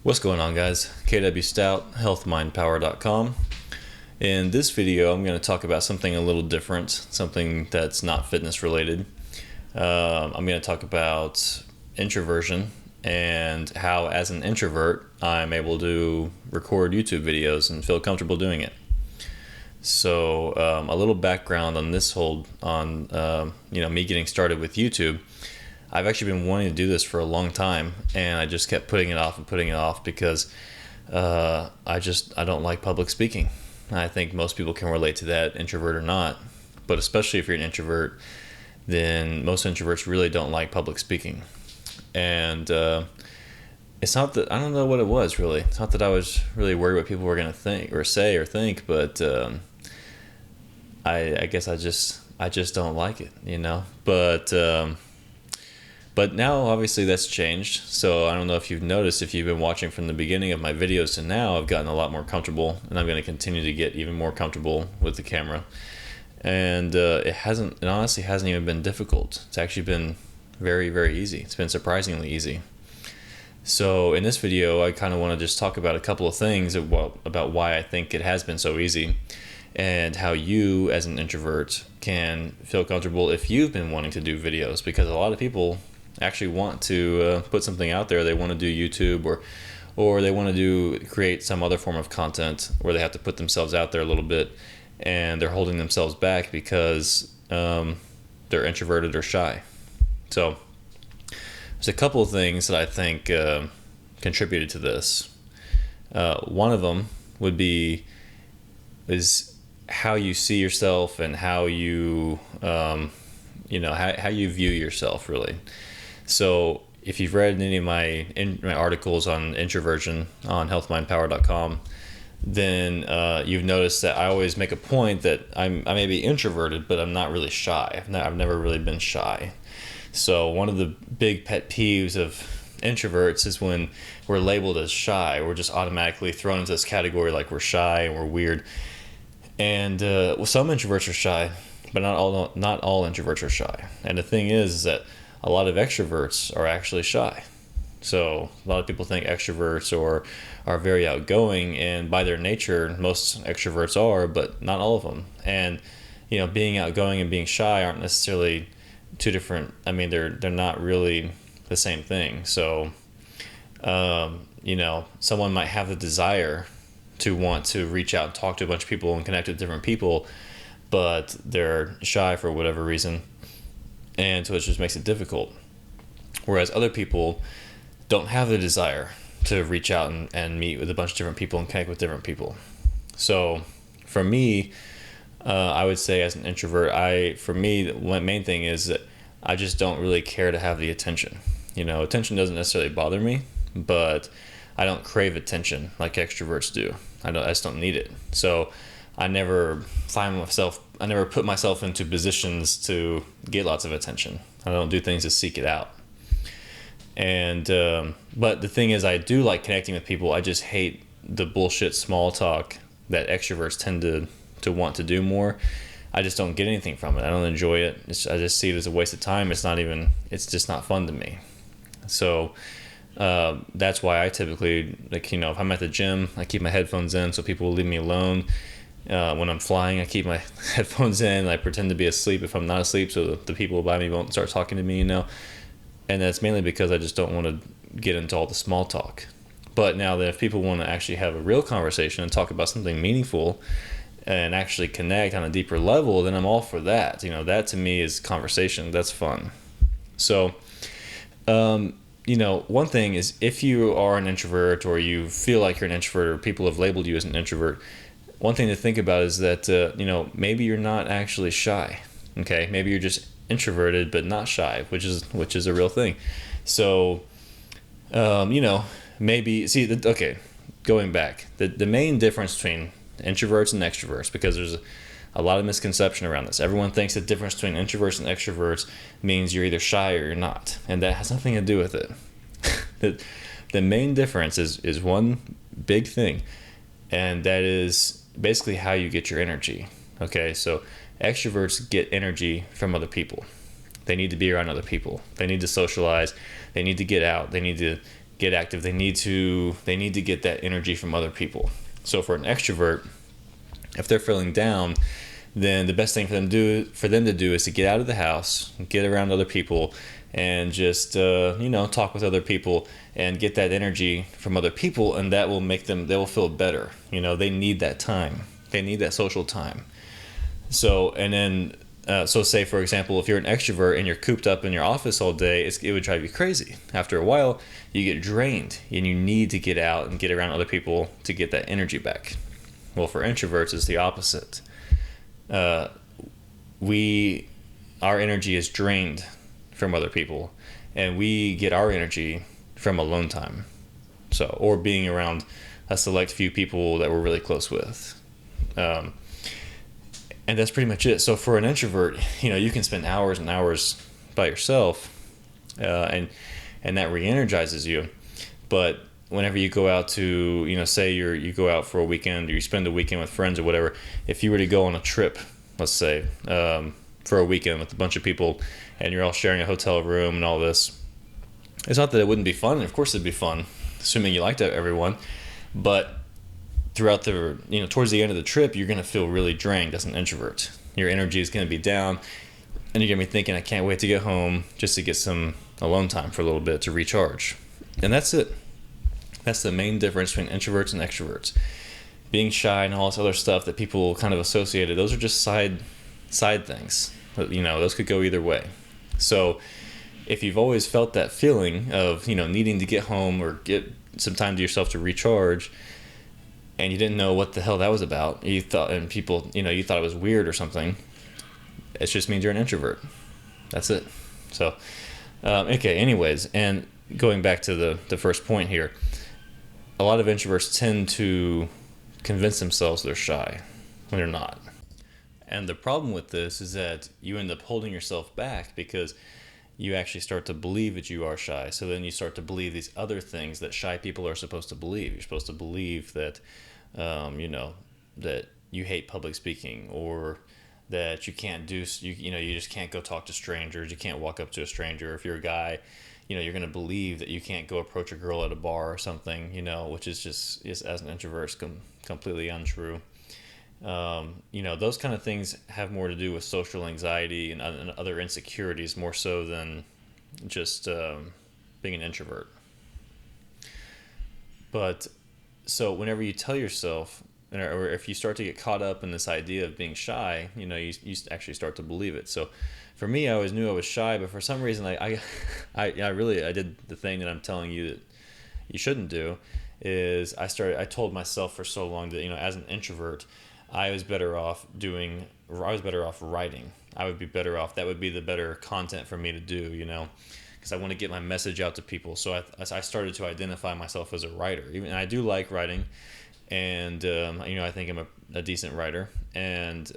What's going on, guys? KW Stout, healthmindpower.com. In this video, I'm going to talk about something a little different, something that's not fitness related. I'm going to talk about introversion and how, as an introvert, I'm able to record YouTube videos and feel comfortable doing it. So, a little background on this me getting started with YouTube. I've actually been wanting to do this for a long time, and I just kept putting it off because I don't like public speaking. I think most people can relate to that, introvert or not, but especially if you're an introvert, then most introverts really don't like public speaking. And it's not that I don't know what it was really. It's not that I was really worried what people were going to think or say or think, but I guess I just don't like it, you know. But now, obviously, that's changed. So I don't know if you've noticed, if you've been watching from the beginning of my videos to now, I've gotten a lot more comfortable, and I'm going to continue to get even more comfortable with the camera. And it honestly hasn't even been difficult. It's actually been very, very easy. It's been surprisingly easy. So in this video, I kind of want to just talk about a couple of things about why I think it has been so easy, and how you, as an introvert, can feel comfortable if you've been wanting to do videos, because a lot of people actually want to put something out there. They want to do YouTube or they want to create some other form of content where they have to put themselves out there a little bit, and they're holding themselves back because they're introverted or shy. So there's a couple of things that I think contributed to this. One of them is how you see yourself and how you how you view yourself, really. So if you've read any of my articles on introversion on healthmindpower.com, then you've noticed that I always make a point that I may be introverted, but I'm not really shy. I've never really been shy. So one of the big pet peeves of introverts is when we're labeled as shy. We're just automatically thrown into this category like we're shy and we're weird. And some introverts are shy, but not all introverts are shy. And the thing is that a lot of extroverts are actually shy. So a lot of people think extroverts are very outgoing, and by their nature, most extroverts are, but not all of them. And being outgoing and being shy aren't necessarily two different. I mean, they're not really the same thing. So someone might have the desire to want to reach out and talk to a bunch of people and connect with different people, but they're shy for whatever reason, and so it just makes it difficult. Whereas other people don't have the desire to reach out and meet with a bunch of different people and connect with different people. So for me, I would say as an introvert, the main thing is that I just don't really care to have the attention. Attention doesn't necessarily bother me, but I don't crave attention like extroverts do. I just don't need it. So I never put myself into positions to get lots of attention. I don't do things to seek it out. And but the thing is, I do like connecting with people. I just hate the bullshit small talk that extroverts tend to want to do more. I just don't get anything from it. I don't enjoy it. I just see it as a waste of time. It's just not fun to me. So that's why I typically, if I'm at the gym, I keep my headphones in so people will leave me alone. When I'm flying, I keep my headphones in. I pretend to be asleep if I'm not asleep, so the people by me won't start talking to me, And that's mainly because I just don't want to get into all the small talk. But now that if people want to actually have a real conversation and talk about something meaningful and actually connect on a deeper level, then I'm all for that. That to me is conversation. That's fun. So, one thing is, if you are an introvert or you feel like you're an introvert or people have labeled you as an introvert, one thing to think about is that, maybe you're not actually shy. Okay. Maybe you're just introverted, but not shy, which is a real thing. So, going back, the main difference between introverts and extroverts, because there's a lot of misconception around this. Everyone thinks the difference between introverts and extroverts means you're either shy or you're not, and that has nothing to do with it. The main difference is one big thing, and that is basically how you get your energy. Okay, so extroverts get energy from other people. They need to be around other people. They need to socialize. They need to get out. They need to get active. They need to get that energy from other people. So for an extrovert, if they're feeling down, then the best thing for them to do is to get out of the house, get around other people, and just talk with other people and get that energy from other people, and that will they will feel better. They need that time. They need that social time. So say for example, if you're an extrovert and you're cooped up in your office all day, it would drive you crazy. After a while, you get drained, and you need to get out and get around other people to get that energy back. Well, for introverts, it's the opposite. Our energy is drained from other people, and we get our energy from alone time. Or being around a select few people that we're really close with. And that's pretty much it. So for an introvert, you can spend hours and hours by yourself, and that re-energizes you. But whenever you go out to, say you go out for a weekend, or you spend a weekend with friends or whatever, if you were to go on a trip, let's say, for a weekend with a bunch of people, and you're all sharing a hotel room and all this, it's not that it wouldn't be fun. Of course it'd be fun, assuming you liked everyone. But throughout towards the end of the trip, you're going to feel really drained as an introvert. Your energy is going to be down, and you're going to be thinking, I can't wait to get home just to get some alone time for a little bit to recharge. And that's it. That's the main difference between introverts and extroverts. Being shy and all this other stuff that people kind of associated, those are just side things. Those could go either way. So if you've always felt that feeling of, needing to get home or get some time to yourself to recharge, and you didn't know what the hell that was about, you thought it was weird or something, it just means you're an introvert. That's it. So, okay, anyways, and going back to the first point here, a lot of introverts tend to convince themselves they're shy when they're not. And the problem with this is that you end up holding yourself back because you actually start to believe that you are shy. So then you start to believe these other things that shy people are supposed to believe. You're supposed to believe that, that you hate public speaking, or that you can't you just can't go talk to strangers. You can't walk up to a stranger. If you're a guy, you're going to believe that you can't go approach a girl at a bar or something, which is just, as an introvert, completely untrue. Those kind of things have more to do with social anxiety and other insecurities, more so than just being an introvert. But so whenever you tell yourself, or if you start to get caught up in this idea of being shy, you actually start to believe it. So for me, I always knew I was shy, but for some reason I did the thing that I'm telling you that you shouldn't do, is I told myself for so long that, as an introvert, I was better off writing. I would be better off. That would be the better content for me to do, because I want to get my message out to people. So I started to identify myself as a writer. And I do like writing, and I think I'm a decent writer, and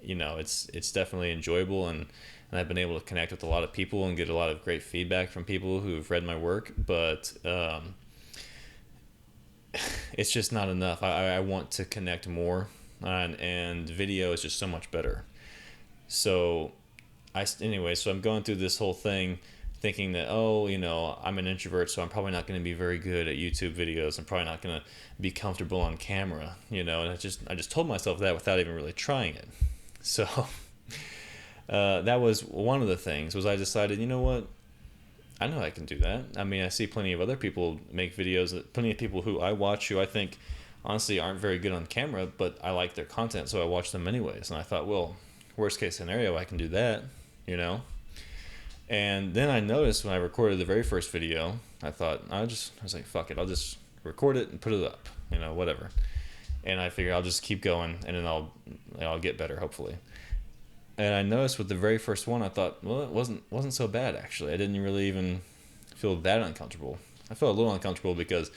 it's definitely enjoyable, and I've been able to connect with a lot of people and get a lot of great feedback from people who've read my work, but it's just not enough. I want to connect more, and video is just so much better. So I'm going through this whole thing thinking that, I'm an introvert, so I'm probably not going to be very good at YouTube videos. I'm probably not going to be comfortable on camera, and I just told myself that without even really trying it. So that was one of the things, was I decided, what, I know I can do that. I mean, I see plenty of other people make videos, plenty of people who I watch who I think honestly aren't very good on camera, but I like their content, so I watch them anyways. And I thought, well, worst case scenario, I can do that, And then I noticed when I recorded the very first video, I was like, fuck it, I'll just record it and put it up, whatever. And I figured I'll just keep going, and then I'll get better, hopefully. And I noticed with the very first one, I thought, well, it wasn't so bad, actually. I didn't really even feel that uncomfortable. I felt a little uncomfortable because,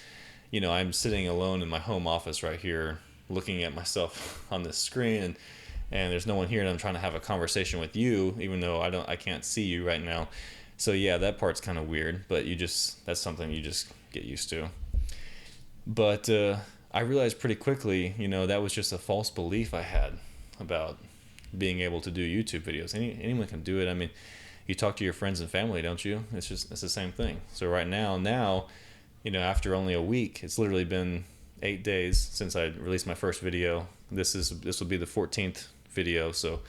I'm sitting alone in my home office right here, looking at myself on this screen, and there's no one here, and I'm trying to have a conversation with you, even though I can't see you right now. So yeah, that part's kind of weird, but that's something you just get used to. But I realized pretty quickly, that was just a false belief I had about being able to do YouTube videos. Anyone can do it. I mean, you talk to your friends and family, don't you? It's the same thing. So right now, after only a week, it's literally been 8 days since I released my first video. This will be the 14th video, so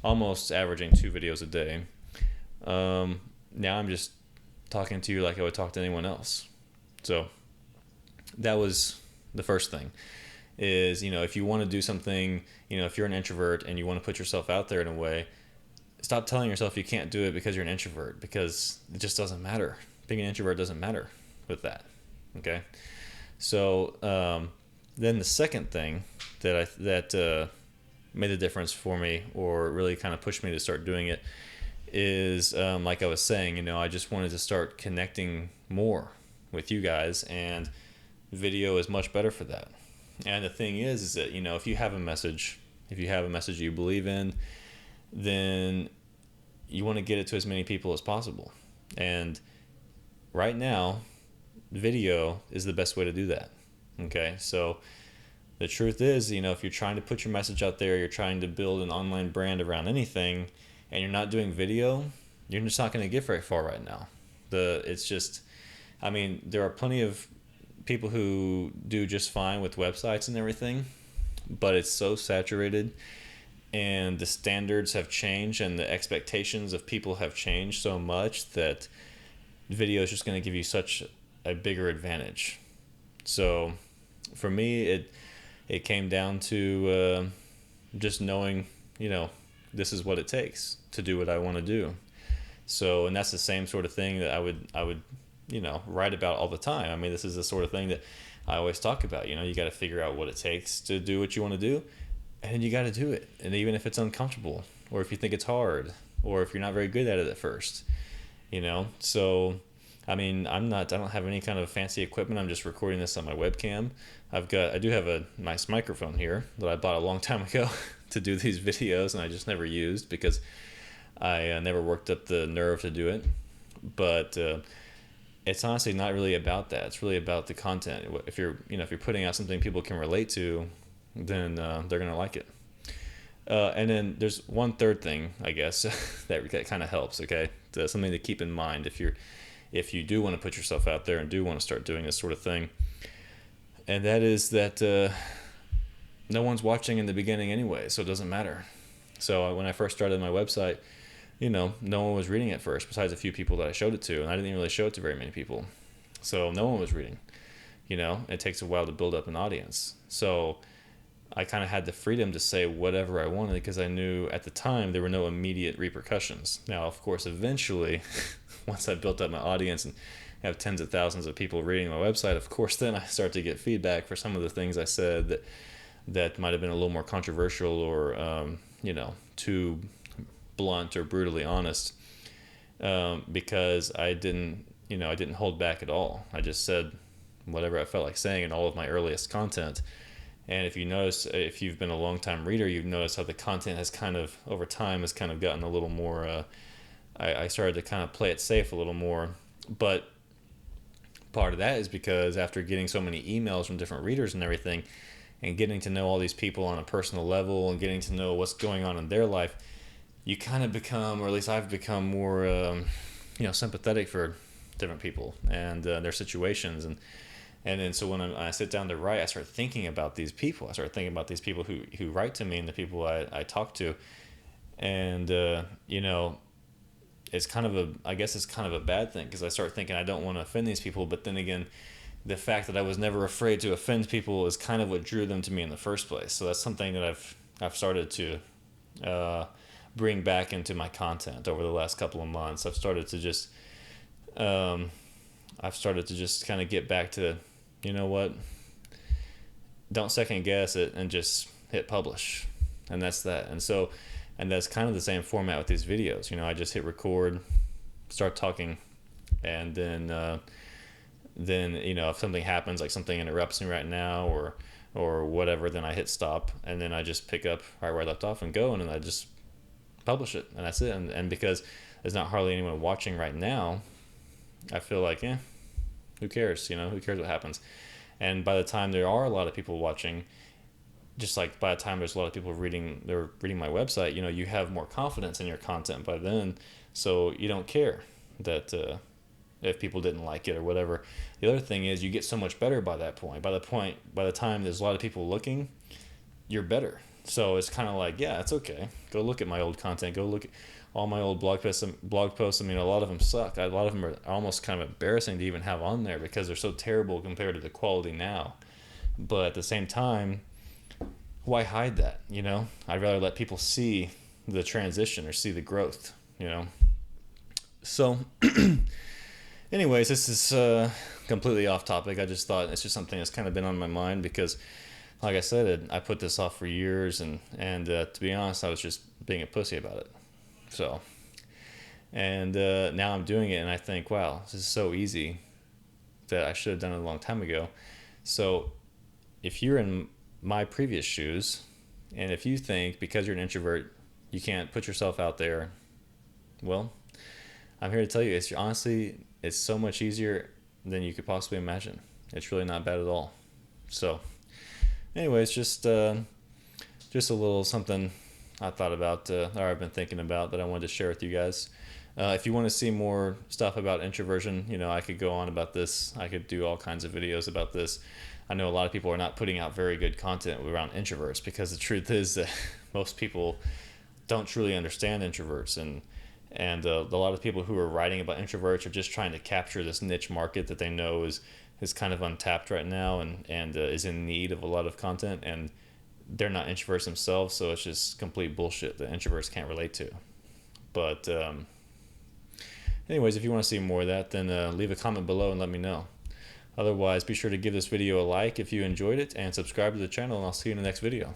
almost averaging 2 videos a day. Now I'm just talking to you like I would talk to anyone else. So that was the first thing. Is, if you want to do something, if you're an introvert and you want to put yourself out there in a way, stop telling yourself you can't do it because you're an introvert, because it just doesn't matter. Being an introvert doesn't matter with that. Okay. So then the second thing that made a difference for me, or really kind of pushed me to start doing it, is like I was saying, I just wanted to start connecting more with you guys, and video is much better for that. And the thing is that, if you have a message, you believe in, then you want to get it to as many people as possible. And right now, video is the best way to do that. Okay, so the truth is, if you're trying to put your message out there, you're trying to build an online brand around anything, and you're not doing video, you're just not going to get very far right now. There are plenty of people who do just fine with websites and everything, but it's so saturated, and the standards have changed, and the expectations of people have changed so much that video is just going to give you such a bigger advantage. So for me, it came down to just knowing, this is what it takes to do what I want to do. So, and that's the same sort of thing that I would write about all the time. This is the sort of thing that I always talk about. You got to figure out what it takes to do what you want to do, and then you got to do it. And even if it's uncomfortable, or if you think it's hard, or if you're not very good at it at first, So, I don't have any kind of fancy equipment. I'm just recording this on my webcam. I do have a nice microphone here that I bought a long time ago to do these videos, and I just never used because I never worked up the nerve to do it. But it's honestly not really about that. It's really about the content. If you're putting out something people can relate to, then they're gonna like it. And then there's one third thing, I guess, that kind of helps. Okay, something to keep in mind if you do want to put yourself out there and do want to start doing this sort of thing, and that is that no one's watching in the beginning anyway, so it doesn't matter. So when I first started my website, no one was reading at first, besides a few people that I showed it to, and I didn't even really show it to very many people. So no one was reading. It takes a while to build up an audience. So I kind of had the freedom to say whatever I wanted, because I knew at the time there were no immediate repercussions. Now, of course, eventually, once I built up my audience and have tens of thousands of people reading my website, of course, then I start to get feedback for some of the things I said that might have been a little more controversial, or too blunt or brutally honest, because I didn't hold back at all. I just said whatever I felt like saying in all of my earliest content. And if you've been a long time reader, you've noticed how the content has kind of, over time, has kind of gotten a little more, I started to kind of play it safe a little more. But part of that is because after getting so many emails from different readers and everything, and getting to know all these people on a personal level, and getting to know what's going on in their life, you kind of become, or at least I've become, more sympathetic for different people and their situations. And then so when I sit down to write, I start thinking about these people. I start thinking about these people who write to me, and the people I talk to. And it's kind of a bad thing, because I start thinking I don't want to offend these people. But then again, the fact that I was never afraid to offend people is kind of what drew them to me in the first place. So that's something that I've started to bring back into my content over the last couple of months. I've started to just kind of get back to, don't second guess it and just hit publish. And that's that. And that's kind of the same format with these videos. I just hit record, start talking, and then if something happens, like something interrupts me right now or whatever, then I hit stop, and then I just pick up right where I left off and go, and then I just publish it, and that's it. And because there's not hardly anyone watching right now, I feel like, who cares? Who cares what happens? And by the time there are a lot of people watching, just like by the time there's a lot of people reading my website, you have more confidence in your content by then, so you don't care that if people didn't like it or whatever. The other thing is you get so much better by that point. By the time there's a lot of people looking, you're better. So it's kind of like, yeah, it's okay. Go look at my old content. Go look at all my old blog posts. I mean, a lot of them suck. A lot of them are almost kind of embarrassing to even have on there because they're so terrible compared to the quality now. But at the same time, why hide that? I'd rather let people see the transition or see the growth. So, anyways, this is completely off topic. I just thought it's just something that's kind of been on my mind because, like I said, I put this off for years, and to be honest, I was just being a pussy about it. So, and now I'm doing it, and I think, wow, this is so easy that I should have done it a long time ago. So, if you're in my previous shoes, and if you think because you're an introvert you can't put yourself out there, well, I'm here to tell you it's so much easier than you could possibly imagine. It's really not bad at all. So anyways, just a little something I thought about, or I've been thinking about, that I wanted to share with you guys. If you want to see more stuff about introversion, I could go on about this. I could do all kinds of videos about this. I know a lot of people are not putting out very good content around introverts because the truth is that most people don't truly understand introverts, and a lot of people who are writing about introverts are just trying to capture this niche market that they know is kind of untapped right now and is in need of a lot of content, and they're not introverts themselves, so it's just complete bullshit that introverts can't relate to. But anyways, if you want to see more of that, then leave a comment below and let me know. Otherwise, be sure to give this video a like if you enjoyed it, and subscribe to the channel, and I'll see you in the next video.